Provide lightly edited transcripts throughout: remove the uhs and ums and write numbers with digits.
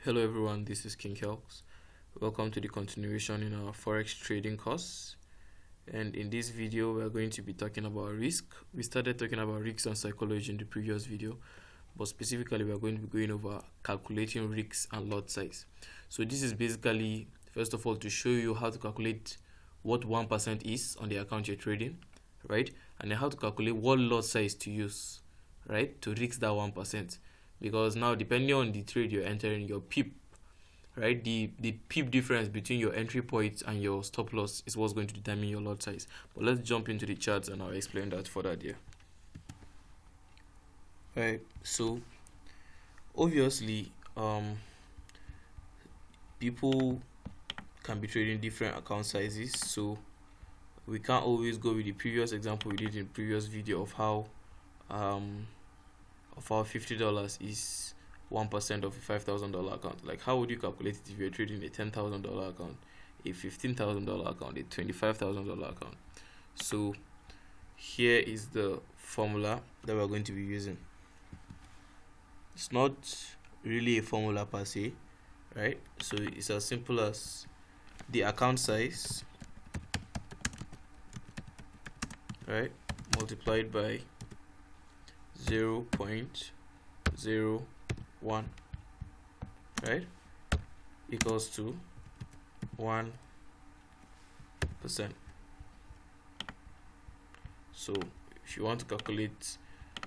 Hello everyone, this is King Helks. Welcome to the continuation in our Forex trading course. And in this video, we are going to be talking about risk. We started talking about risks and psychology in the previous video, but specifically we are going to be going over calculating risks and lot size. So this is basically, first of all, to show you how to calculate what 1% is on the account you're trading, right? And then how to calculate what lot size to use, right, to risk that 1%. Because now, depending on the trade you're entering, your PIP, right, the PIP difference between your entry point and your stop loss is what's going to determine your lot size. But let's jump into the charts and I'll explain that further there. Right, so obviously people can be trading different account sizes, so we can't always go with the previous example we did in the previous video of how our $50 is 1% of a $5,000 account. Like, how would you calculate it if you're trading a $10,000 account, a $15,000 account, a $25,000 account? So here is the formula that we're going to be using. It's not really a formula per se, right? So it's as simple as the account size, right, multiplied by 0.01, right, equals to 1%. So if you want to calculate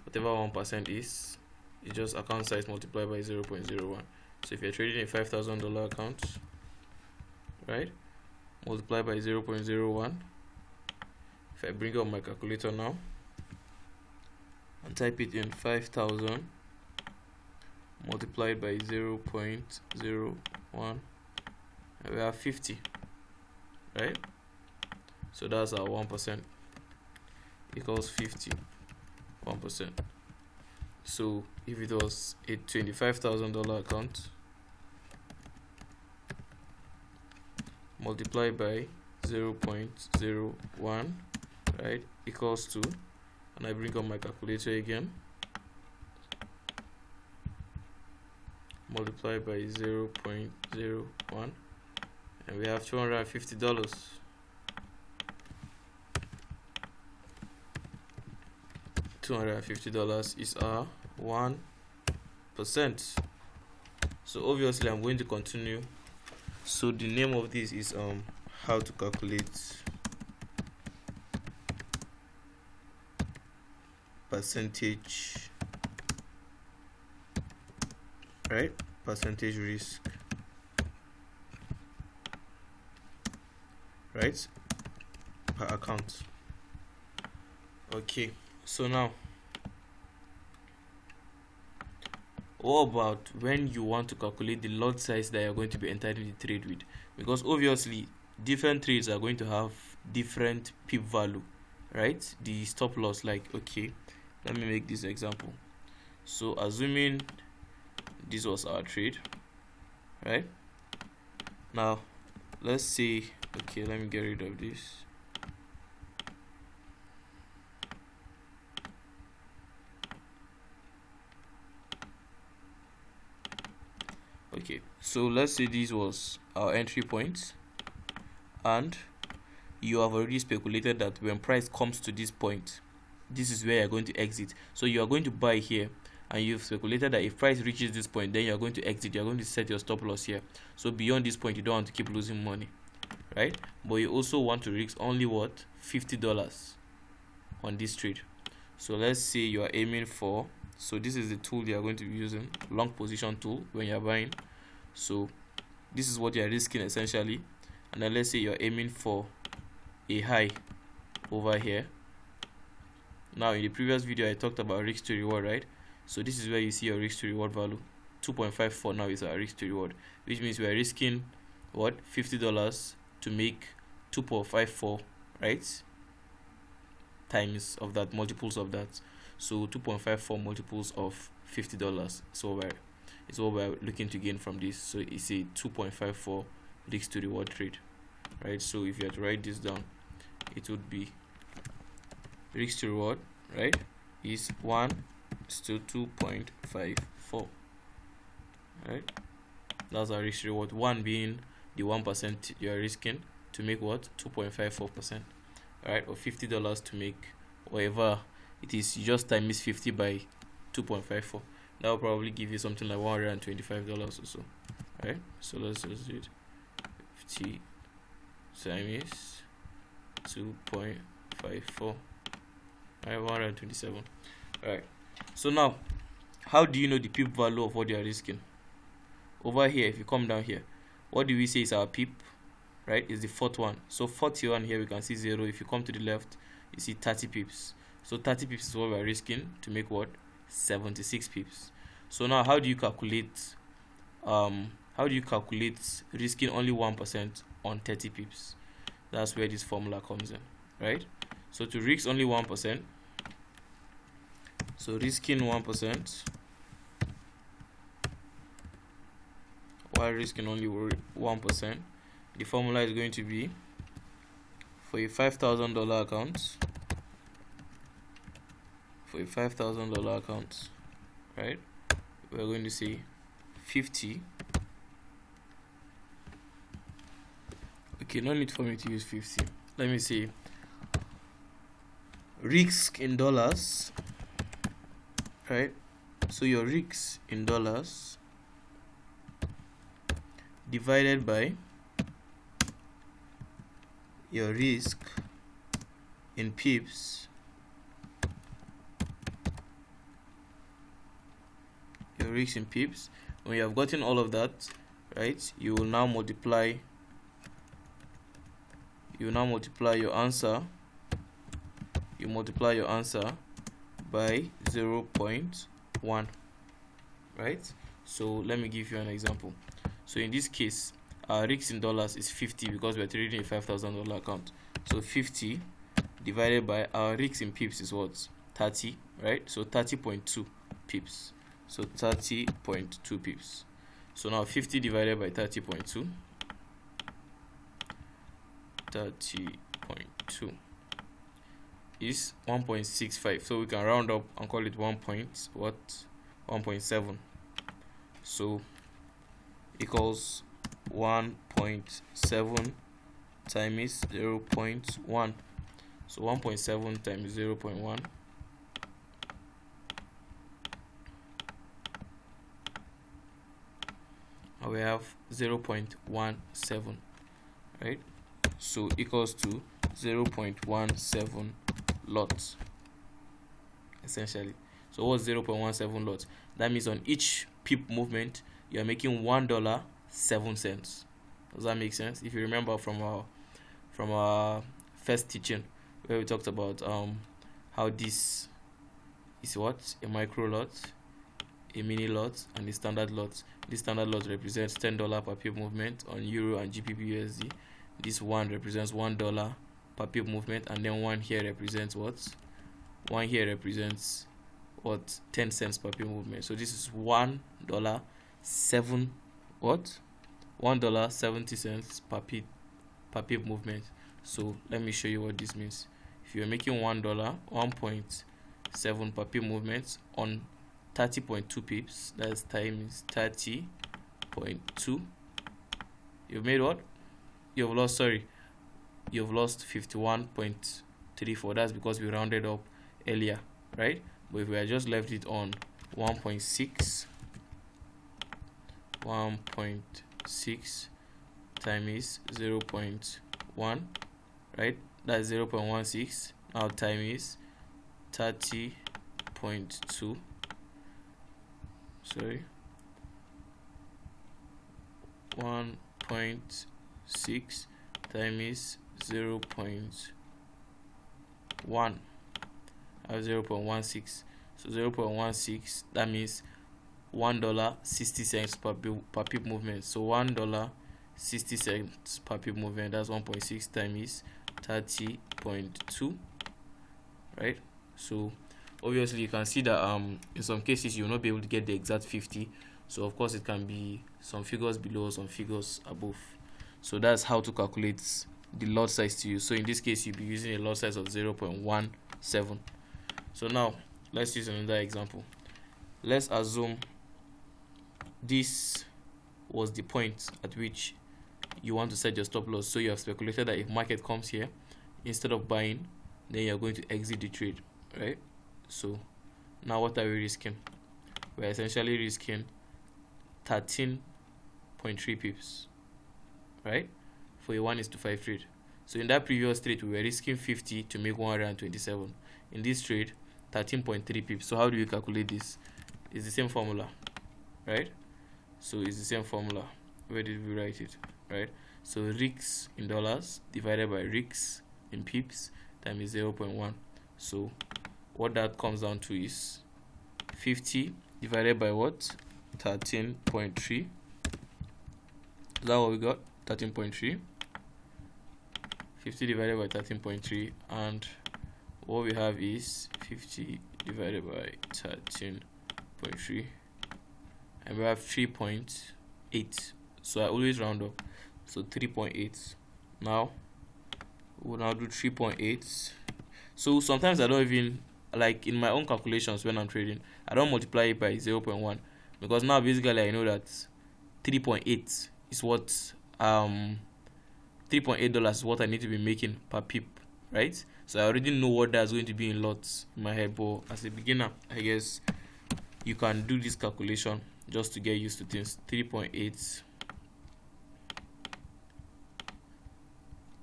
whatever 1% is, it's just account size multiplied by 0.01. So if you're trading a $5,000 account, right, multiply by 0.01. If I bring up my calculator now and type it in, 5,000 multiplied by 0.01, and we have 50, right? So that's our 1%, equals 50, 1%. So if it was a $25,000 account, multiplied by 0.01, right, equals to, and I bring up my calculator again, multiply by 0.01, and we have $250. $250 is our 1%. So obviously I'm going to continue. So the name of this is how to calculate percentage, right, percentage risk, right, per account. Okay, so now what about when you want to calculate the lot size that you're going to be entering the trade with? Because obviously different trades are going to have different PIP value, right? The stop loss, like, okay, let me make this example. So assuming this was our trade, right? Now let's say, okay, let me get rid of this. Okay, so let's say this was our entry point, and you have already speculated that when price comes to this point, this is where you're going to exit. So you are going to buy here, and you've speculated that if price reaches this point, then you're going to exit. You're going to set your stop loss here. So beyond this point, you don't want to keep losing money, right? But you also want to risk only what, $50 on this trade. So let's say you are aiming for, so this is the tool you are going to be using, long position tool, when you're buying. So this is what you're risking essentially, and then let's say you're aiming for a high over here. Now in the previous video I talked about risk to reward, right? So this is where you see your risk to reward value. 2.54 now is our risk to reward, which means we are risking what, $50 to make 2.54, right, times of that, multiples of that. So 2.54 multiples of $50. So it's what we're looking to gain from this. So it's a 2.54 risk to reward trade, right? So if you had to write this down, it would be risk to reward, right, is 1 to 2.54, right? That's our risk reward. 1 being the 1% you are risking to make what? 2.54%. Alright, or $50 to make whatever it is. You just times 50 by 2.54. That will probably give you something like $125 or so. Alright, so let's just do it. 50 times 2.54. Alright, 127. Alright, so now how do you know the pip value of what you are risking? Over here, if you come down here, what do we say is our pip? Right, is the fourth one. So 41 here we can see 0. If you come to the left, you see 30 pips. So 30 pips is what we are risking to make what? 76 pips. So now how do you calculate risking only 1% on 30 pips? That's where this formula comes in, right? So to risk only 1%, so risking 1% while risking only 1%, the formula is going to be, for a $5,000 account, right, we're going to say 50. Okay, no need for me to use 50. Let me see. Risk in dollars, right? So your risk in dollars divided by your risk in pips, when you have gotten all of that, right, you will now multiply your answer. You multiply your answer by 0.1, right? So let me give you an example. So in this case, our risk in dollars is 50 because we're trading a $5,000 account. So 50 divided by our risk in pips is what? 30, right? So 30.2 pips. So 30.2 pips. So now 50 divided by 30.2. 30.2 is 1.65. So we can round up and call it 1.7. So equals 1.7 times 0.1. So 1.7 times 0.1 and we have 0.17, right? So equals to 0.17 lots essentially. So what's 0.17 lots? That means on each pip movement you are making $1.07. Does that make sense? If you remember from our first teaching where we talked about how this is what? A micro lot, a mini lot, and a standard lot. This standard lot represents $10 per pip movement on Euro and GBP/USD. This one represents $1 per pip movement, and then one here represents what? One here represents what? 10 cents per pip movement. So this is $1.70 per pip movement. So let me show you what this means. If you're making $1.7 per pip movement on 30.2 pips, that's times 30.2, you've made what? You've lost 51.34. That's because we rounded up earlier, right? But if we had just left it on 1.6 times 0.1, right? That's 0.16. Now time is 30.2. Sorry, 1.6 times 0.1. I have 0.16. So 0.16, that means $1.60 per pip movement. So $1.60 per pip movement, that's 1.6 times 30.2, right? So obviously you can see that in some cases you will not be able to get the exact 50. So of course it can be some figures below, some figures above. So that's how to calculate the lot size to use. So in this case you'll be using a lot size of 0.17. So now let's use another example. Let's assume this was the point at which you want to set your stop loss. So you have speculated that if market comes here, instead of buying, then you're going to exit the trade, right? So now what are we risking? We're essentially risking 13.3 pips, right, for a 1:5 trade. So in that previous trade, we were risking 50 to make 127. In this trade, 13.3 pips. So how do you calculate this? It's the same formula, right? So it's the same formula. Where did we write it? Right? So RICS in dollars divided by RICS in pips times 0.1. So what that comes down to is 50 divided by what? 13.3. Is that what we got? 13.3. 50 divided by 13.3, and what we have is 50 divided by 13.3, and we have 3.8. So I always round up, so 3.8. Now we'll now do 3.8. So sometimes I don't even, like in my own calculations when I'm trading, I don't multiply it by 0.1, because now basically I know that 3.8 is what $3.8 is what I need to be making per pip, right? So I already know what that's going to be in lots in my head, but as a beginner, I guess you can do this calculation just to get used to things. 3.8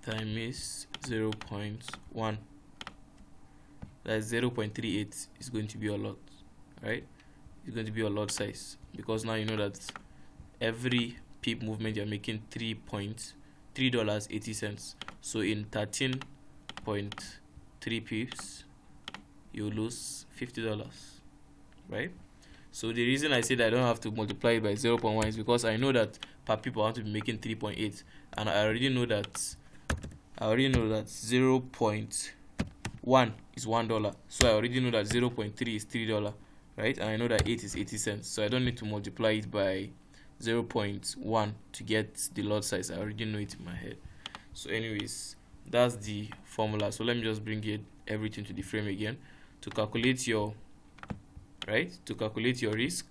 times 0.1, that's 0.38, is going to be a lot, right? It's going to be a lot size, because now you know that every pip movement you're making $3.80. So in 13.3 pips, you lose $50, right? So the reason I say that I don't have to multiply it by 0.1 is because I know that per pip I want to be making 3.8, and I already know that 0.1 is $1. So I already know that 0.3 is $3, right? And I know that 8 is 80 cents. So I don't need to multiply it by 0.1 to get the lot size. I already know it in my head. So anyways, that's the formula. So let me just bring everything to the frame again. To calculate your risk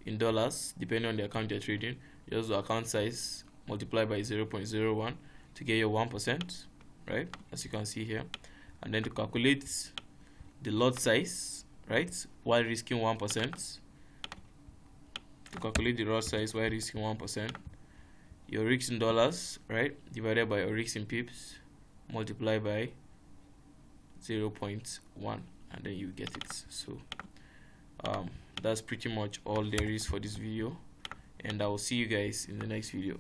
in dollars, depending on the account you're trading, just do account size multiply by 0.01 to get your 1%, right, as you can see here. And then to calculate the lot size, right, while risking 1%, to calculate the lot size while risking 1%, your risk in dollars, right, divided by your risk in pips, multiply by 0.1, and then you get it. So that's pretty much all there is for this video, and I will see you guys in the next video.